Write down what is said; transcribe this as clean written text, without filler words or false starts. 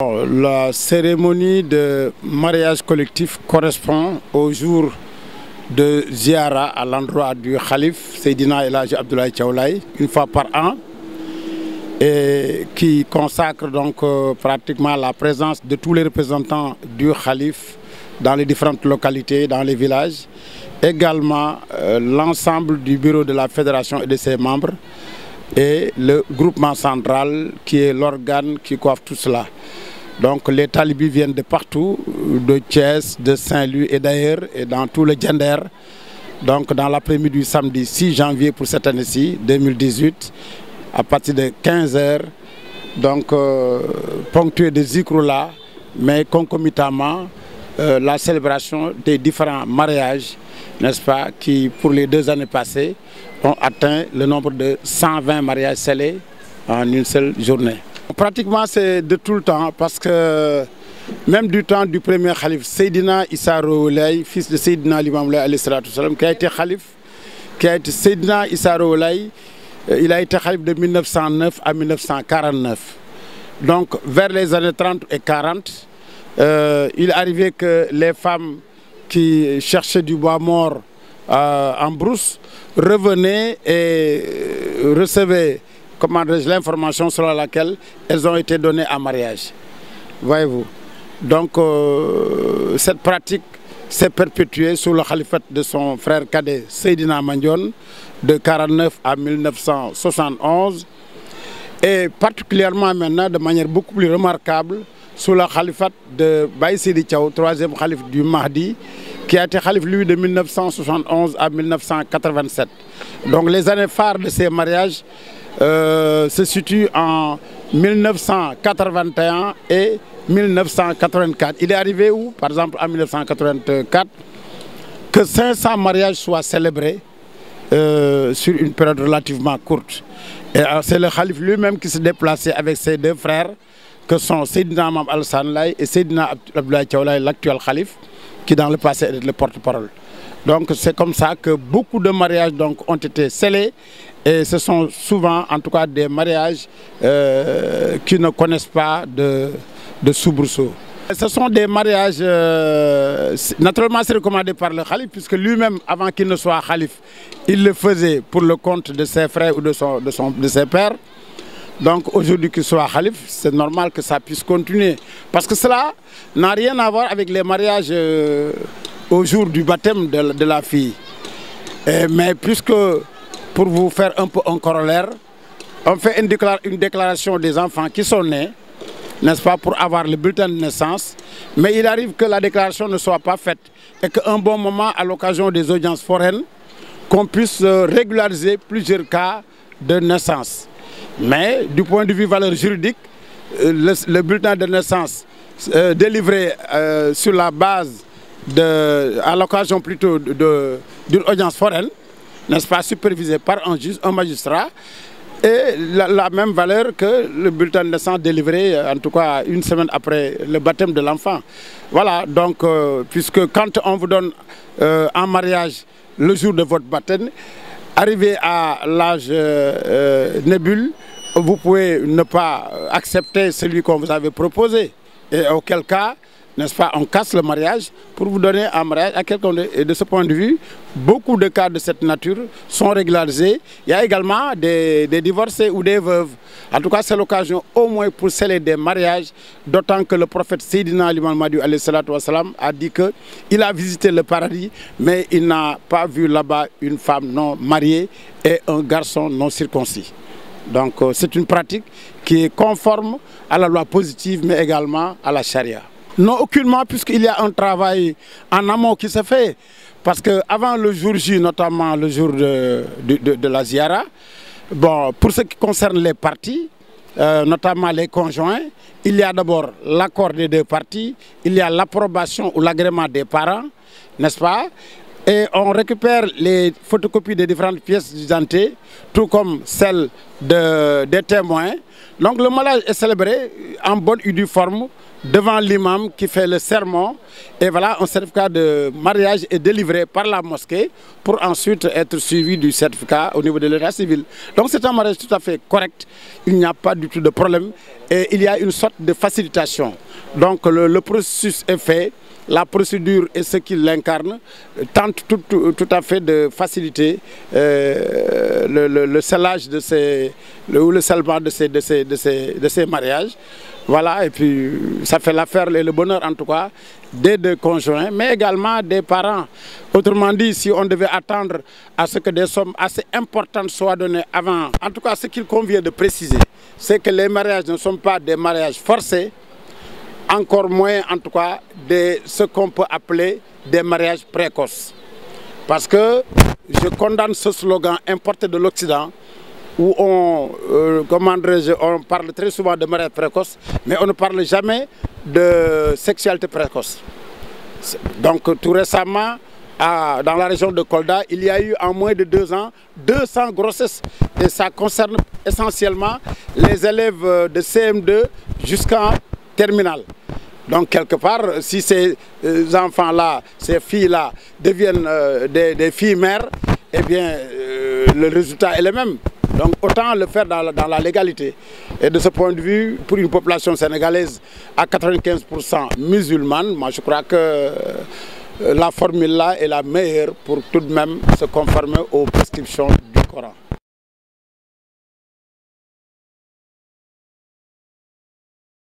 La cérémonie de mariage collectif correspond au jour de Ziara à l'endroit du Khalif Seydina El Hadji Abdoulaye Thiaw Laye, une fois par an, et qui consacre donc pratiquement la présence de tous les représentants du Khalif dans les différentes localités, dans les villages. Également l'ensemble du bureau de la fédération et de ses membres et le groupement central qui est l'organe qui coiffe tout cela. Donc les talibis viennent de partout, de Thiès, de Saint-Louis et d'ailleurs, et dans tout le Diender. Donc dans l'après-midi du samedi 6 janvier pour cette année-ci, 2018, à partir de 15 h, donc ponctué de Zikroullah, mais concomitamment la célébration des différents mariages, n'est-ce pas, qui pour les 2 années passées ont atteint le nombre de 120 mariages scellés en une seule journée. Pratiquement c'est de tout le temps parce que même du temps du premier Khalif Seydina Issa Rouhou Laye, fils de Seydina Limamou Laye alayhi salatu wassalam, qui a été Khalif, qui a été Seydina Issa Rouhou Laye, il a été Khalif de 1909 à 1949. Donc vers les années 30 et 40, il arrivait que les femmes qui cherchaient du bois mort en brousse revenaient et recevaient l'information selon laquelle elles ont été données en mariage. Voyez-vous. Donc cette pratique s'est perpétuée sous le khalifat de son frère cadet Seydina Mandione de 49 à 1971 et particulièrement maintenant de manière beaucoup plus remarquable sous le khalifat de Baye Sidi Thiaw, 3e khalif du Mahdi, qui a été khalif lui de 1971 à 1987. Donc les années phares de ces mariages se situe en 1981 et 1984. Il est arrivé où, par exemple, en 1984, que 500 mariages soient célébrés sur une période relativement courte. Et c'est le Khalif lui-même qui s'est déplacé avec ses 2 frères, que sont Seydina Mame Alassane Laye et Seydina Abdoulaye Thiaw Laye, l'actuel Khalif, qui dans le passé est le porte-parole. Donc c'est comme ça que beaucoup de mariages donc, ont été scellés. Et ce sont souvent, en tout cas, des mariages qui ne connaissent pas de soubresaut. Ce sont des mariages, naturellement c'est recommandé par le Khalif, puisque lui-même, avant qu'il ne soit Khalif, il le faisait pour le compte de ses frères ou de ses pères. Donc aujourd'hui qu'il soit Khalif, c'est normal que ça puisse continuer. Parce que cela n'a rien à voir avec les mariages au jour du baptême de la fille. Mais puisque... Pour vous faire un peu un corollaire, on fait une déclaration des enfants qui sont nés, n'est-ce pas, pour avoir le bulletin de naissance. Mais il arrive que la déclaration ne soit pas faite et qu'un bon moment, à l'occasion des audiences foraines, qu'on puisse régulariser plusieurs cas de naissance. Mais du point de vue valeur juridique, le bulletin de naissance délivré sur la base, à l'occasion plutôt d'une audience foraine, n'est-ce pas, supervisé par un juge, un magistrat, et la même valeur que le bulletin de naissance délivré, en tout cas une semaine après le baptême de l'enfant. Voilà, donc, puisque quand on vous donne en mariage le jour de votre baptême, arrivé à l'âge nébule, vous pouvez ne pas accepter celui qu'on vous avait proposé. Et auquel cas, n'est-ce pas, on casse le mariage pour vous donner un mariage à quelqu'un. Et de ce point de vue, beaucoup de cas de cette nature sont régularisés. Il y a également des divorcés ou des veuves. En tout cas, c'est l'occasion au moins pour sceller des mariages, d'autant que le prophète Seydina Limamou alayhi salatu wassalam a dit qu'il a visité le paradis, mais il n'a pas vu là-bas une femme non mariée et un garçon non circoncis. Donc c'est une pratique qui est conforme à la loi positive, mais également à la charia. Non, aucunement, puisqu'il y a un travail en amont qui se fait. Parce qu'avant le jour J, notamment le jour de la Ziara, bon, pour ce qui concerne les parties, notamment les conjoints, il y a d'abord l'accord des 2 parties, il y a l'approbation ou l'agrément des parents, n'est-ce pas? et on récupère les photocopies des différentes pièces d'identité, tout comme celles des témoins. Donc le mariage est célébré en bonne et due forme devant l'imam qui fait le sermon. Et voilà, un certificat de mariage est délivré par la mosquée pour ensuite être suivi du certificat au niveau de l'état civil. Donc c'est un mariage tout à fait correct, il n'y a pas du tout de problème et il y a une sorte de facilitation. Donc le processus est fait. La procédure et ce qui l'incarne tente tout à fait de faciliter le scellage de le scellement de ces mariages. Voilà, et puis ça fait l'affaire et le bonheur en tout cas des deux conjoints, mais également des parents. Autrement dit, si on devait attendre à ce que des sommes assez importantes soient données avant, en tout cas ce qu'il convient de préciser, c'est que les mariages ne sont pas des mariages forcés, encore moins en tout cas de ce qu'on peut appeler des mariages précoces. Parce que je condamne ce slogan importé de l'Occident où on parle très souvent de mariage précoce, mais on ne parle jamais de sexualité précoce. Donc tout récemment, dans la région de Kolda, il y a eu en moins de 2 ans 200 grossesses et ça concerne essentiellement les élèves de CM2 jusqu'en terminale. Donc quelque part, si ces enfants-là, ces filles-là deviennent des filles mères, eh bien le résultat est le même. Donc autant le faire dans la légalité. Et de ce point de vue, pour une population sénégalaise à 95% musulmane, moi je crois que la formule là est la meilleure pour tout de même se conformer aux prescriptions du Coran.